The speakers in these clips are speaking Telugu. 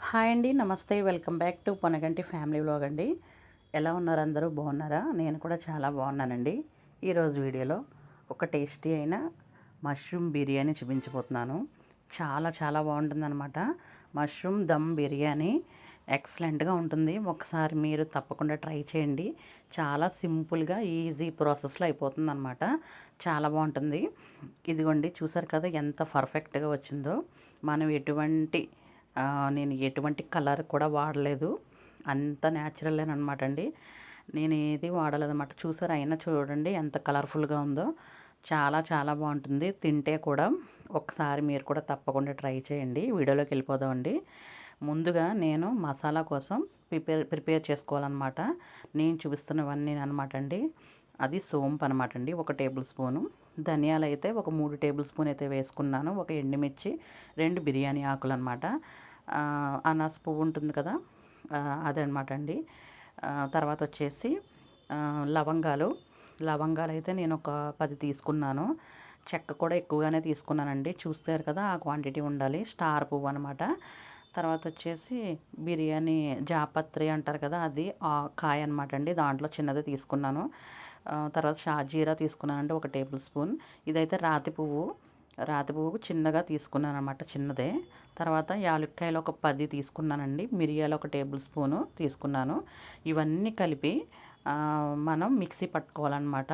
హాయ్ అండి. నమస్తే. Welcome back to Ponaganti family vlog అండి. ఎలా ఉన్నారు? అందరూ బాగున్నారా? నేను కూడా చాలా బాగున్నానండి. ఈరోజు వీడియోలో ఒక టేస్టీ అయిన మష్రూమ్ బిర్యానీ చూపించబోతున్నాను. చాలా చాలా బాగుంటుందన్నమాట. మష్రూమ్ దమ్ బిర్యానీ ఎక్సలెంట్గా ఉంటుంది. ఒకసారి మీరు తప్పకుండా ట్రై చేయండి. చాలా సింపుల్గా ఈజీ ప్రాసెస్లో అయిపోతుందన్నమాట. చాలా బాగుంటుంది. ఇదిగోండి, చూసారు కదా ఎంత పర్ఫెక్ట్గా వచ్చిందో. మనం నేను ఎటువంటి కలర్ కూడా వాడలేదు. అంత న్యాచురలేనమాట అండి. నేను ఏది వాడలేదన్నమాట. చూసారా, అయినా చూడండి ఎంత కలర్ఫుల్గా ఉందో. చాలా చాలా బాగుంటుంది. తింటే కూడా ఒకసారి మీరు కూడా తప్పకుండా ట్రై చేయండి. వీడియోలోకి వెళ్ళిపోదామండి. ముందుగా నేను మసాలా కోసం ప్రిపేర్ చేసుకోవాలన్నమాట. నేను చూపిస్తున్నవన్నీ అనమాట అండి. అది సోంపు అనమాట అండి, 1 టేబుల్ స్పూను. ధనియాలు అయితే ఒక 3 టేబుల్ స్పూన్ అయితే వేసుకున్నాను. ఒక ఎండుమిర్చి, 2 బిర్యానీ ఆకులు అనమాట. అనాస పువ్వు ఉంటుంది కదా, అదనమాట అండి. తర్వాత వచ్చేసి లవంగాలు. లవంగాలు అయితే నేను ఒక 10 తీసుకున్నాను. చెక్క కూడా ఎక్కువగానే తీసుకున్నానండి. చూస్తారు కదా, ఆ క్వాంటిటీ ఉండాలి. స్టార్ పువ్వు అనమాట. తర్వాత వచ్చేసి బిర్యానీ జాపత్రి అంటారు కదా, అది కాయ అనమాట అండి. దాంట్లో చిన్నది తీసుకున్నాను. తర్వాత షాజీరా తీసుకున్నానండి, 1 టేబుల్ స్పూన్. ఇదైతే రాతి పువ్వు చిన్నగా తీసుకున్నాను అనమాట, చిన్నదే. తర్వాత యాలక్కాయలు ఒక 10 తీసుకున్నానండి. మిరియాలు 1 టేబుల్ స్పూను తీసుకున్నాను. ఇవన్నీ కలిపి మనం మిక్సీ పట్టుకోవాలన్నమాట.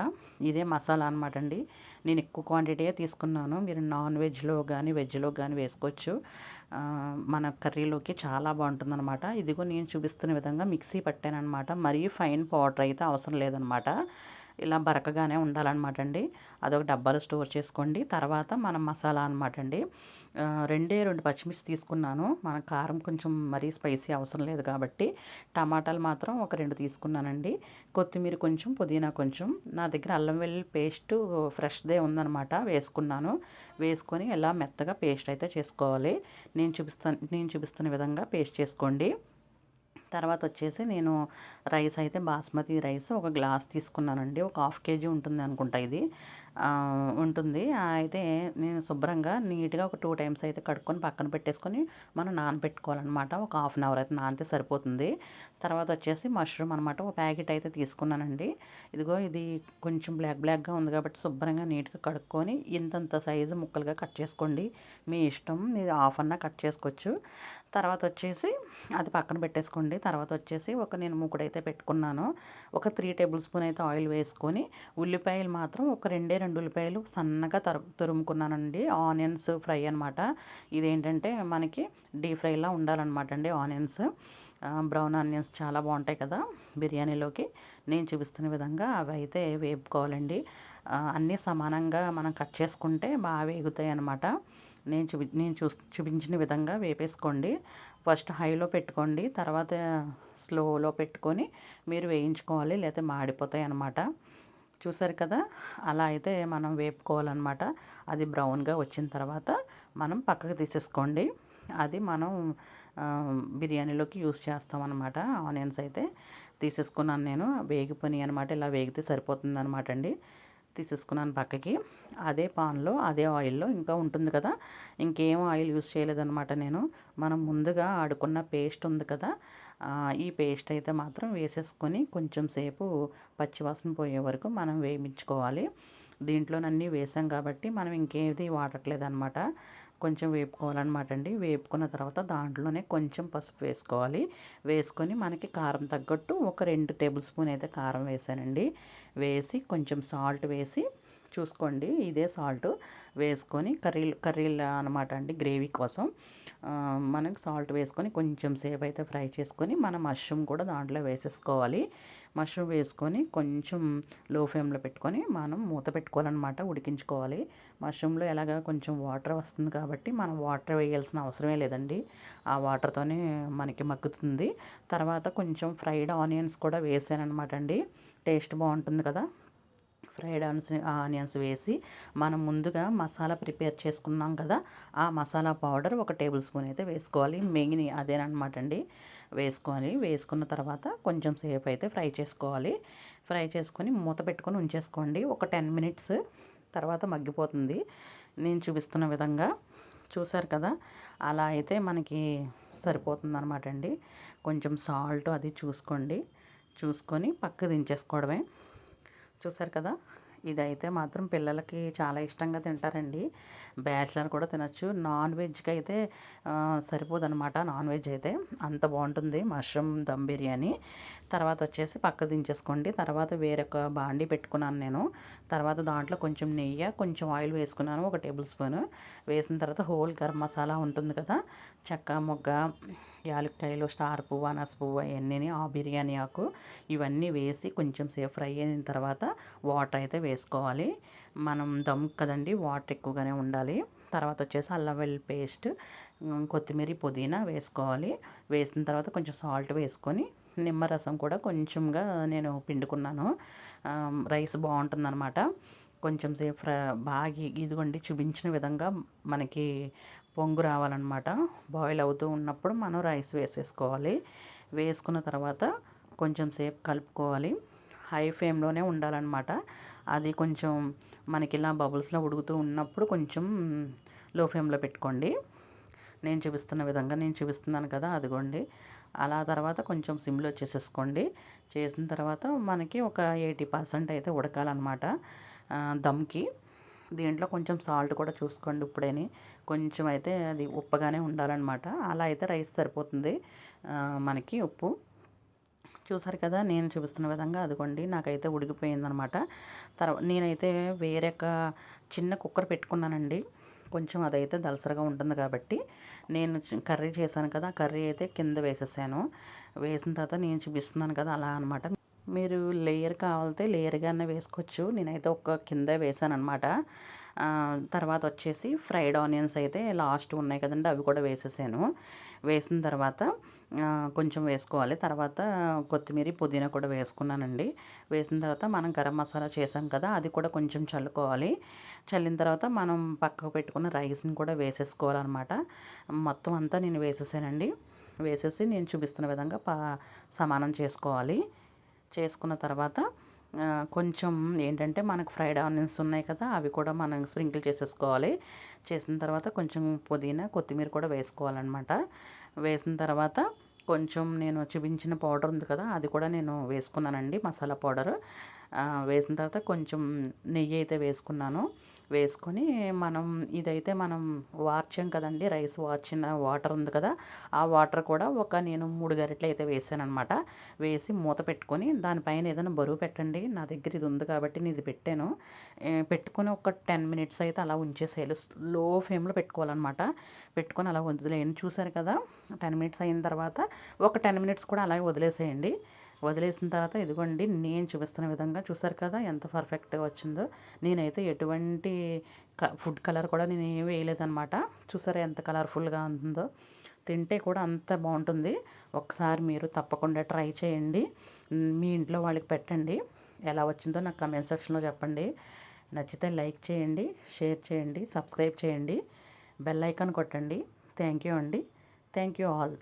ఇదే మసాలా అనమాట అండి. నేను ఎక్కువ క్వాంటిటీయే తీసుకున్నాను. మీరు నాన్ వెజ్లో కానీ వెజ్లో కానీ వేసుకోవచ్చు. మన కర్రీలోకి చాలా బాగుంటుందన్నమాట. ఇదిగో నేను చూపిస్తున్న విధంగా మిక్సీ పట్టానమాట. మరీ ఫైన్ పౌడర్ అయితే అవసరం లేదనమాట. ఇలా బరకగానే ఉండాలన్నమాట అండి. అదొక డబ్బాలో స్టోర్ చేసుకోండి. తర్వాత మనం మసాలా అనమాట అండి. 2 పచ్చిమిర్చి తీసుకున్నాను. మన కారం కొంచెం మరీ స్పైసీ అవసరం లేదు కాబట్టి. టమాటాలు మాత్రం ఒక 2 తీసుకున్నానండి. కొత్తిమీర కొంచెం, పుదీనా కొంచెం. నా దగ్గర అల్లం వెల్లుల్లి పేస్ట్ ఫ్రెష్దే ఉందనమాట, వేసుకున్నాను. వేసుకొని ఇలా మెత్తగా పేస్ట్ అయితే చేసుకోవాలి. నేను చూపిస్తున్న విధంగా పేస్ట్ చేసుకోండి. తర్వాత వచ్చేసి నేను రైస్ అయితే బాస్మతి రైస్ ఒక గ్లాస్ తీసుకున్నానండి. ఒక 1/2 కేజీ ఉంటుంది అనుకుంటా ఇది. ఉంటుంది. అయితే నేను శుభ్రంగా నీట్గా ఒక 2 టైమ్స్ అయితే కడుక్కొని పక్కన పెట్టేసుకొని మనం నానబెట్టుకోవాలన్నమాట. ఒక 1/2 అవర్ అయితే నానితే సరిపోతుంది. తర్వాత వచ్చేసి మష్రూమ్ అనమాట, ఒక ప్యాకెట్ అయితే తీసుకున్నానండి. ఇదిగో ఇది కొంచెం బ్లాక్గా ఉంది కాబట్టి శుభ్రంగా నీట్గా కడుక్కొని ఇంతంత సైజు ముక్కలుగా కట్ చేసుకోండి. మీ ఇష్టం, ఇది హాఫ్ అన్నా కట్ చేసుకోవచ్చు. తర్వాత వచ్చేసి అది పక్కన పెట్టేసుకోండి. తర్వాత వచ్చేసి నేను మూకుడైతే పెట్టుకున్నాను. ఒక 3 టేబుల్ స్పూన్ అయితే ఆయిల్ వేసుకొని, ఉల్లిపాయలు మాత్రం ఒక 2 ఉల్లిపాయలు సన్నగా తురుముకున్నానండి. ఆనియన్స్ ఫ్రై అనమాట. ఇదేంటంటే మనకి డీప్ ఫ్రైలా ఉండాలన్నమాట అండి ఆనియన్స్. బ్రౌన్ ఆనియన్స్ చాలా బాగుంటాయి కదా బిర్యానీలోకి. నేను చూపిస్తున్న విధంగా అవి అయితే వేపుకోవాలండి. అన్నీ సమానంగా మనం కట్ చేసుకుంటే బాగా వేగుతాయి అన్నమాట. నేను చూపించిన విధంగా వేపేసుకోండి. ఫస్ట్ హైలో పెట్టుకోండి, తర్వాత స్లోలో పెట్టుకొని మీరు వేయించుకోవాలి, లేకపోతే మాడిపోతాయి అన్నమాట. చూసారు కదా, అలా అయితే మనం వేపుకోవాలన్నమాట. అది బ్రౌన్గా వచ్చిన తర్వాత మనం పక్కకు తీసేసుకోండి. అది మనం బిర్యానీలోకి యూస్ చేస్తామన్నమాట. ఆనియన్స్ అయితే తీసేసుకున్నాను నేను. వేగిపోయినాయి అనమాట. ఇలా వేగితే సరిపోతుంది అనమాట అండి. తీసేసుకున్నాను పక్కకి. అదే పాన్లో, అదే ఆయిల్లో ఇంకా ఉంటుంది కదా, ఇంకేం ఆయిల్ యూస్ చేయలేదన్నమాట నేను. మనం ముందుగా ఆడుకున్న పేస్ట్ ఉంది కదా, ఈ పేస్ట్ అయితే మాత్రం వేసేసుకొని కొంచెం సేపు పచ్చివాసన పోయే వరకు మనం వేయించుకోవాలి. దీంట్లోనన్నీ వేసాం కాబట్టి మనం ఇంకేది వాడట్లేదు అనమాట. కొంచెం వేపుకోవాలన్నమాట అండి. వేపుకున్న తర్వాత దాంట్లోనే కొంచెం పసుపు వేసుకోవాలి. వేసుకొని మనకి కారం తగ్గట్టు ఒక 2 టేబుల్ స్పూన్ అయితే కారం వేసానండి. వేసి కొంచెం సాల్ట్ వేసి చూసుకోండి. ఇదే సాల్ట్ వేసుకొని కర్రీలు అనమాట అండి, గ్రేవీ కోసం మనం సాల్ట్ వేసుకొని కొంచెం సేపు అయితే ఫ్రై చేసుకొని మనం మష్రూమ్ కూడా దాంట్లో వేసేసుకోవాలి. మష్రూమ్ వేసుకొని కొంచెం లో ఫ్లేమ్లో పెట్టుకొని మనం మూత పెట్టుకోవాలన్నమాట, ఉడికించుకోవాలి. మష్రూమ్లో ఎలాగా కొంచెం వాటర్ వస్తుంది కాబట్టి మనం వాటర్ వేయాల్సిన అవసరమే లేదండి. ఆ వాటర్తోనే మనకి మగ్గుతుంది. తర్వాత కొంచెం ఫ్రైడ్ ఆనియన్స్ కూడా వేసానమాట అండి. టేస్ట్ బాగుంటుంది కదా. ఫ్రైడ్ ఆనియన్స్ వేసి మనం ముందుగా మసాలా ప్రిపేర్ చేసుకున్నాం కదా, ఆ మసాలా పౌడర్ 1 టేబుల్ స్పూన్ అయితే వేసుకోవాలి. మెయిన్ అదేనమాట అండి. వేసుకున్న తర్వాత కొంచెం సేపు అయితే ఫ్రై చేసుకోవాలి. ఫ్రై చేసుకొని మూత పెట్టుకొని ఉంచేసుకోండి ఒక 10 మినిట్స్. తర్వాత మగ్గిపోతుంది నేను చూపిస్తున్న విధంగా. చూసారు కదా, అలా అయితే మనకి సరిపోతుందన్నమాట అండి. కొంచెం సాల్ట్ అది చూసుకోండి, చూసుకొని పక్క దించేసుకోవడమే. చూసారు కదా, ఇదైతే మాత్రం పిల్లలకి చాలా ఇష్టంగా తింటారండి. బ్యాచిలర్ కూడా తినచ్చు. నాన్ వెజ్కి అయితే సరిపోదన్నమాట. నాన్ వెజ్ అయితే అంత బాగుంటుంది మష్రూమ్ దమ్ బిర్యానీ. తర్వాత వచ్చేసి పక్క దించేసుకోండి. తర్వాత వేరొక బాండి పెట్టుకున్నాను నేను. తర్వాత దాంట్లో కొంచెం నెయ్యి, కొంచెం ఆయిల్ వేసుకున్నాను, 1 టేబుల్ స్పూన్. వేసిన తర్వాత హోల్ గరం మసాలా ఉంటుంది కదా, చెక్క మొగ్గ, యాలక్కాయలు, స్టార్ పువ్వు, అనాస పువ్వు, అవన్నీ, ఆ బిర్యానీ ఆకు, ఇవన్నీ వేసి కొంచెం సేపు ఫ్రై అయిన తర్వాత వాటర్ అయితే వేసుకోవాలి. మనం దమ్ కదండి, వాటర్ ఎక్కువగానే ఉండాలి. తర్వాత వచ్చేసి అల్లం వెల్లుల్లి పేస్ట్, కొత్తిమీర, పుదీనా వేసుకోవాలి. వేసిన తర్వాత కొంచెం సాల్ట్ వేసుకొని నిమ్మరసం కూడా కొంచెంగా నేను పిండుకున్నాను. రైస్ బాగుంటుందన్నమాట. కొంచెం సేపు బాగా ఇదిగోండి చూపించిన విధంగా మనకి పొంగు రావాలన్నమాట. బాయిల్ అవుతూ ఉన్నప్పుడు మనం రైస్ వేసేసుకోవాలి. వేసుకున్న తర్వాత కొంచెం సేపు కలుపుకోవాలి. హై ఫ్లేమ్లోనే ఉండాలన్నమాట. అది కొంచెం మనకి ఇలా బబుల్స్లో ఉడుకుతూ ఉన్నప్పుడు కొంచెం లో ఫ్లేమ్లో పెట్టుకోండి. నేను చూపిస్తున్న విధంగా నేను చూపిస్తున్నాను కదా, అదిగోండి అలా. తర్వాత కొంచెం సిమ్లో చేసేసుకోండి. చేసిన తర్వాత మనకి ఒక 80% అయితే ఉడకాలన్నమాట దమ్కి. దీంట్లో కొంచెం సాల్ట్ కూడా చూసుకోండి ఇప్పుడేని. కొంచెం అయితే అది ఉప్పగానే ఉండాలన్నమాట. అలా అయితే రైస్ సరిపోతుంది మనకి ఉప్పు. చూసారు కదా, నేను చూపిస్తున్న విధంగా అదిగోండి నాకైతే ఉడికిపోయిందనమాట. నేనైతే వేరే చిన్న కుక్కర్ పెట్టుకున్నానండి. కొంచెం అదైతే దలసరగా ఉంటుంది కాబట్టి నేను కర్రీ చేశాను కదా, కర్రీ అయితే కింద వేసేసాను. వేసిన తర్వాత నేను చూపిస్తున్నాను కదా అలా అనమాట. మీరు లేయర్ కావాలితే లేయర్గానే వేసుకోవచ్చు. నేనైతే ఒక కింద వేసాను అనమాట. తర్వాత వచ్చేసి ఫ్రైడ్ ఆనియన్స్ అయితే లాస్ట్ ఉన్నాయి కదండి, అవి కూడా వేసేసాను. వేసిన తర్వాత కొంచెం వేసుకోవాలి. తర్వాత కొత్తిమీర, పుదీనా కూడా వేసుకున్నానండి. వేసిన తర్వాత మనం గరం మసాలా చేసాం కదా, అది కూడా కొంచెం చల్లుకోవాలి. చల్లిన తర్వాత మనం పక్కకు పెట్టుకున్న రైస్ని కూడా వేసేసుకోవాలన్నమాట. మొత్తం అంతా నేను వేసేసానండి. వేసేసి నేను చూపిస్తున్న విధంగా సమానం చేసుకోవాలి. చేసుకున్న తర్వాత కొంచెం ఏంటంటే మనకు ఫ్రైడ్ ఆనియన్స్ ఉన్నాయి కదా, అవి కూడా మనం స్ప్రింకిల్ చేసేసుకోవాలి. చేసిన తర్వాత కొంచెం పుదీనా, కొత్తిమీర కూడా వేసుకోవాలన్నమాట. వేసిన తర్వాత కొంచెం నేను చూపించిన పౌడర్ ఉంది కదా, అది కూడా నేను వేసుకున్నానండి, మసాలా పౌడర్. వేసిన తర్వాత కొంచెం నెయ్యి అయితే వేసుకున్నాను. వేసుకొని ఇదైతే మనం వార్చాం కదండి, రైస్ వార్చిన వాటర్ ఉంది కదా, ఆ వాటర్ కూడా నేను 3 గరిటెలు అయితే వేసానమాట. వేసి మూత పెట్టుకొని దానిపైన ఏదైనా బరువు పెట్టండి. నా దగ్గర ఇది ఉంది కాబట్టి నేను ఇది పెట్టాను. పెట్టుకొని ఒక 10 మినిట్స్ అయితే అలా ఉంచేసేయాలి. లో ఫ్లేమ్లో పెట్టుకోవాలన్నమాట. పెట్టుకొని అలా వదిలేయండి. చూసారు కదా, 10 మినిట్స్ అయిన తర్వాత ఒక 10 మినిట్స్ కూడా అలాగే వదిలేసేయండి. వదిలేసిన తర్వాత ఇదిగోండి నేను చూపిస్తున్న విధంగా చూసారు కదా ఎంత పర్ఫెక్ట్గా వచ్చిందో. నేనైతే ఎటువంటి ఫుడ్ కలర్ కూడా నేను ఏమి వేయలేదన్నమాట. చూసారా ఎంత కలర్ఫుల్గా ఉందో. తింటే కూడా అంత బాగుంటుంది. ఒకసారి మీరు తప్పకుండా ట్రై చేయండి. మీ ఇంట్లో వాళ్ళకి పెట్టండి. ఎలా వచ్చిందో నాకు కమెంట్ సెక్షన్లో చెప్పండి. నచ్చితే లైక్ చేయండి, షేర్ చేయండి, సబ్స్క్రైబ్ చేయండి, బెల్ ఐకాన్ కొట్టండి. థ్యాంక్ యూ అండి. Thank you all.